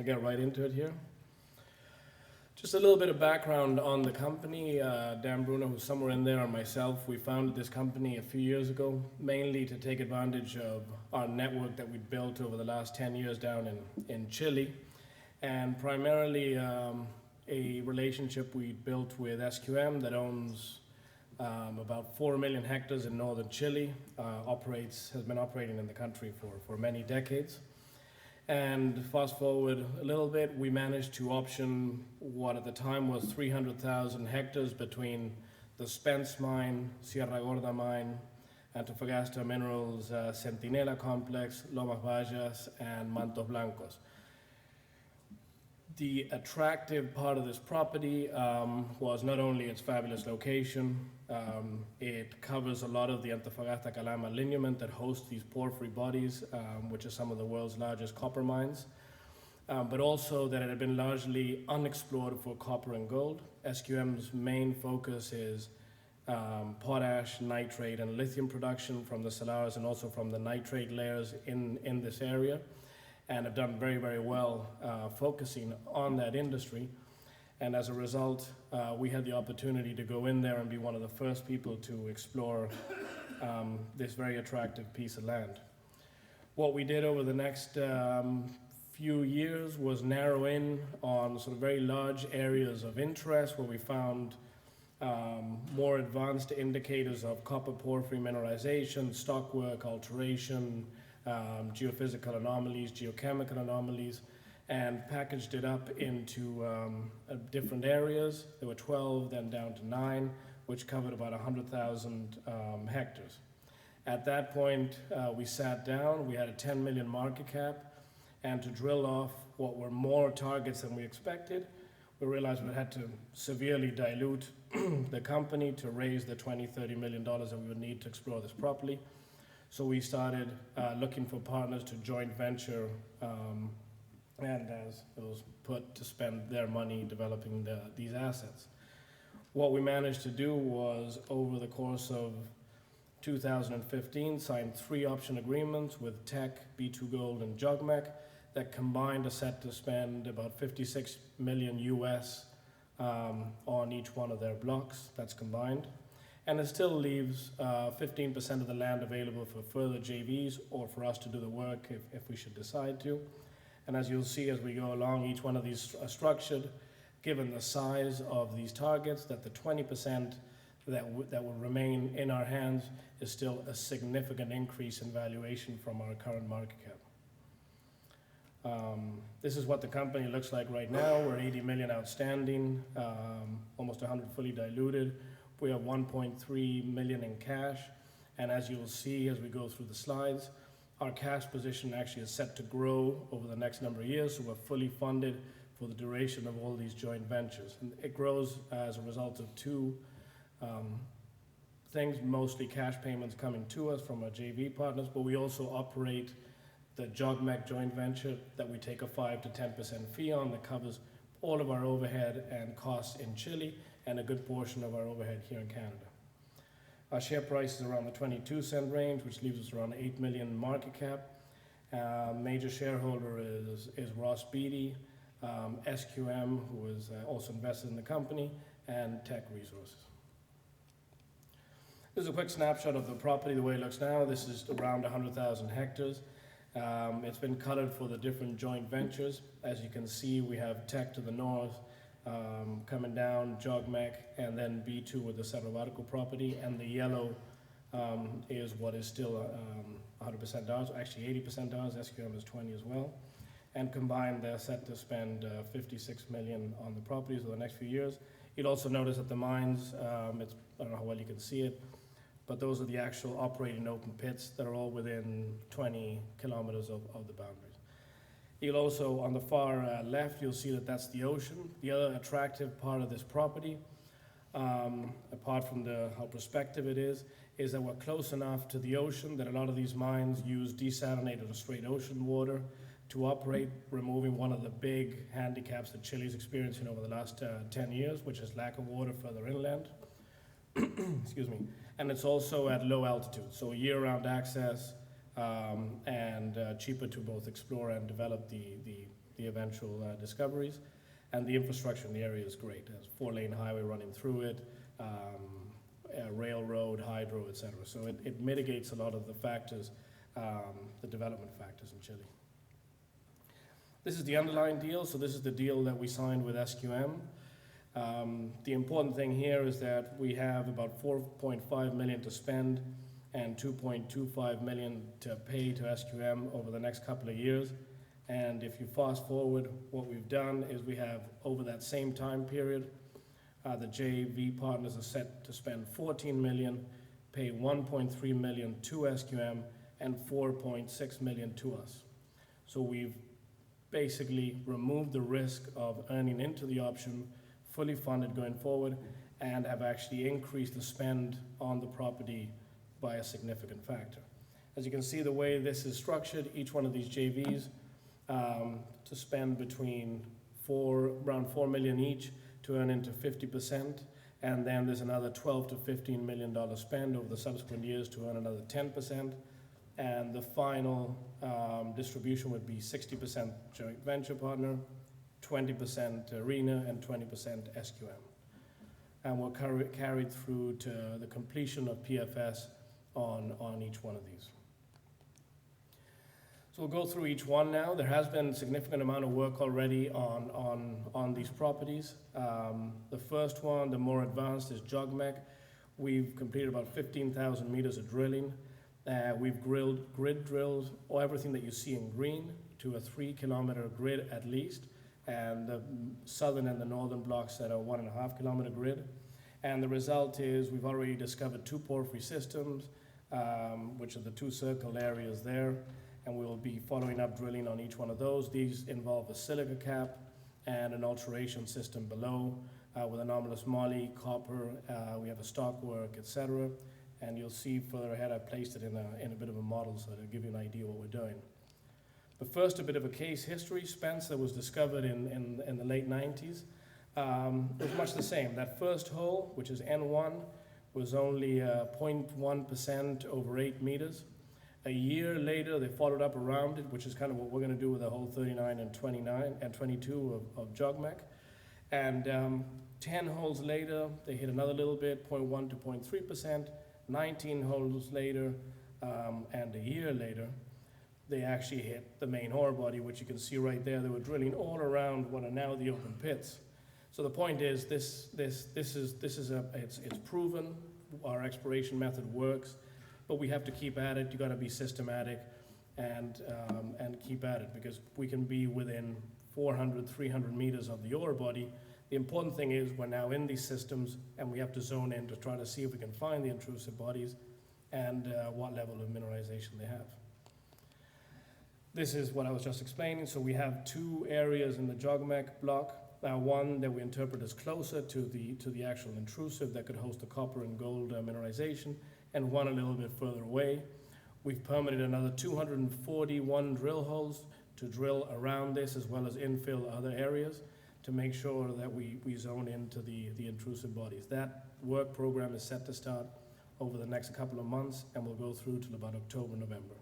get right into it here. Just a little bit of background on the company. Dan Bruno, who's somewhere in there, and myself, we founded this company a few years ago, mainly to take advantage of our network that we built over the last 10 years down in Chile, and primarily a relationship we built with SQM that owns about 4 million hectares in northern Chile, has been operating in the country for many decades. And fast forward a little bit, we managed to option what at the time was 300,000 hectares between the Spence mine, Sierra Gorda mine, Antofagasta Minerals, Centinela Complex, Lomas Vallas, and Mantos Blancos. The attractive part of this property was not only its fabulous location, it covers a lot of the Antofagasta Calama lineament that hosts these porphyry bodies, which are some of the world's largest copper mines, but also that it had been largely unexplored for copper and gold. SQM's main focus is potash, nitrate, and lithium production from the salars and also from the nitrate layers in this area, and have done very, very well focusing on that industry. And as a result, we had the opportunity to go in there and be one of the first people to explore this very attractive piece of land. What we did over the next few years was narrow in on sort of very large areas of interest where we found more advanced indicators of copper porphyry mineralization, stockwork, alteration, geophysical anomalies, geochemical anomalies, and packaged it up into different areas. There were 12, then down to 9, which covered about 100,000 hectares. At that point, we sat down, we had a 10 million market cap, and to drill off what were more targets than we expected, we realized we had to severely dilute the company to raise the $20–30 million that we would need to explore this properly. So we started looking for partners to joint venture, and as it was put, to spend their money developing these assets. What we managed to do was, over the course of 2015, sign 3 option agreements with TECK, B2GOLD, and JOGMEC that combined are set to spend about 56 million US on each one of their blocks. That's combined. And it still leaves 15% of the land available for further JVs or for us to do the work if we should decide to. And as you'll see as we go along, each one of these are structured, given the size of these targets, that the 20% that will remain in our hands is still a significant increase in valuation from our current market cap. This is what the company looks like right now. We're 80 million outstanding, almost 100 fully diluted. We have 1.3 million in cash, and as you'll see as we go through the slides, our cash position actually is set to grow over the next number of years, so we're fully funded for the duration of all these joint ventures. And it grows as a result of 2 things, mostly cash payments coming to us from our JV partners, but we also operate the JOGMEC joint venture that we take a 5 to 10% fee on that covers all of our overhead and costs in Chile and a good portion of our overhead here in Canada. Our share price is around the 22-cent range, which leaves us around 8 million market cap. Major shareholder is Ross Beatty, SQM, who is also invested in the company, and Tech Resources. This is a quick snapshot of the property, the way it looks now. This is around 100,000 hectares. It's been colored for the different joint ventures. As you can see, we have Tech to the north, coming down, JOGMEC, and then B2 with the Cerro Barco property, and the yellow is what is still 100% ours, actually 80% ours. SQM is 20 as well. And combined, they're set to spend 56 million on the properties over the next few years. You'll also notice that the mines, I don't know how well you can see it, but those are the actual operating open pits that are all within 20 kilometers of the boundaries. You'll also, on the far left, you'll see that that's the ocean. The other attractive part of this property, apart from how prospective it is that we're close enough to the ocean that a lot of these mines use desalinated or straight ocean water to operate, removing one of the big handicaps that Chile's experiencing over the last 10 years, which is lack of water further inland. Excuse me. And it's also at low altitude, so year-round access, and cheaper to both explore and develop the the eventual discoveries. And the infrastructure in the area is great. There's 4-lane highway running through it, a railroad, hydro, etc. So it mitigates a lot of the factors, the development factors in Chile. This is the underlying deal. So this is the deal that we signed with SQM. The important thing here is that we have about 4.5 million to spend and 2.25 million to pay to SQM over the next couple of years. And if you fast forward, what we've done is we have, over that same time period, the JV partners are set to spend 14 million, pay 1.3 million to SQM, and 4.6 million to us. So we've basically removed the risk of earning into the option, fully funded going forward, and have actually increased the spend on the property by a significant factor. As you can see, the way this is structured, each one of these JVs to spend between around 4 million each to earn into 50%, and then there's another 12 to $15 million spend over the subsequent years to earn another 10%, and the final distribution would be 60% joint venture partner, 20% RENA, and 20% SQM. And we're carried through to the completion of PFS on each one of these. So we'll go through each one now. There has been a significant amount of work already on these properties. The first one, the more advanced, is JOGMEC. We've completed about 15,000 meters of drilling. We've grid drilled everything that you see in green to a 3-kilometer grid at least, and the southern and the northern blocks at a 1.5-kilometer grid. And the result is we've already discovered 2 porphyry systems, which are the 2 circle areas there. And we will be following up drilling on each one of those. These involve a silica cap and an alteration system below with anomalous moly, copper. We have a stockwork, etc. And you'll see further ahead, I've placed it in a bit of a model so to give you an idea what we're doing. But first, a bit of a case history. Spence, that was discovered in the late 90s. It was much the same. That first hole, which is N1, was only 0.1% over 8 meters. A year later, they followed up around it, which is kind of what we're going to do with the hole 39 and 29 and 22 of JOGMEC. And 10 holes later, they hit another little bit, 0.1 to 0.3%. 19 holes later, and a year later, they actually hit the main ore body, which you can see right there. They were drilling all around what are now the open pits. So the point is, it's proven. Our exploration method works. But we have to keep at it. You got to be systematic and keep at it, because we can be within 400, 300 meters of the ore body. The important thing is we're now in these systems, and we have to zone in to try to see if we can find the intrusive bodies and what level of mineralization they have. This is what I was just explaining. So we have 2 areas in the JOGMEC block. One that we interpret as closer to the actual intrusive that could host the copper and gold mineralization, and one a little bit further away. We've permitted another 241 drill holes to drill around this, as well as infill other areas to make sure that we zone into the intrusive bodies. That work program is set to start over the next couple of months, and will go through till about October, November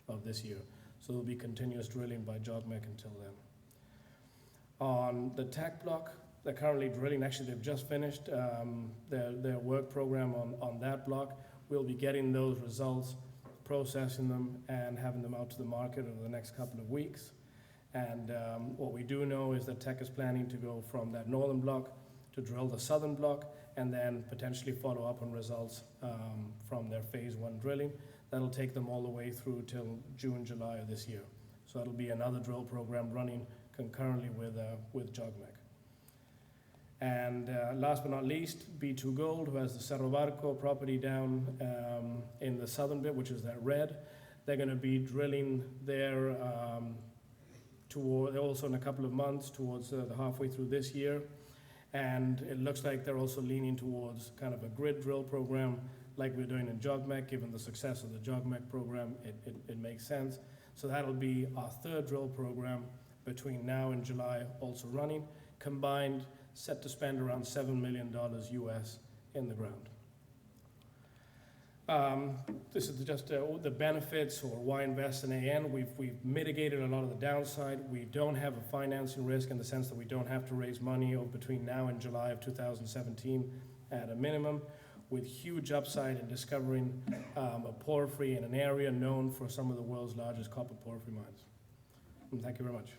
of this year. So there'll be continuous drilling by JOGMEC until then. On the TECK block, they're currently drilling. Actually, they've just finished their work program on that block. We'll be getting those results, processing them, and having them out to the market over the next couple of weeks. And what we do know is that TECK is planning to go from that northern block to drill the southern block, and then potentially follow up on results from their phase 1 drilling. That'll take them all the way through till June, July of this year. So that'll be another drill program running concurrently with JOGMEC. And last but not least, B2GOLD, who has the Cerro Barco property down in the southern bit, which is that red. They're going to be drilling there also in a couple of months, towards the halfway through this year. And it looks like they're also leaning towards kind of a grid drill program like we're doing in JOGMEC. Given the success of the JOGMEC program, it makes sense. So that'll be our 3rd drill program between now and July, also running, combined, set to spend around $7 million US in the ground. This is just the benefits, or why invest in AN. We've mitigated a lot of the downside. We don't have a financing risk in the sense that we don't have to raise money between now and July of 2017 at a minimum, with huge upside in discovering a porphyry in an area known for some of the world's largest copper porphyry mines. And thank you very much.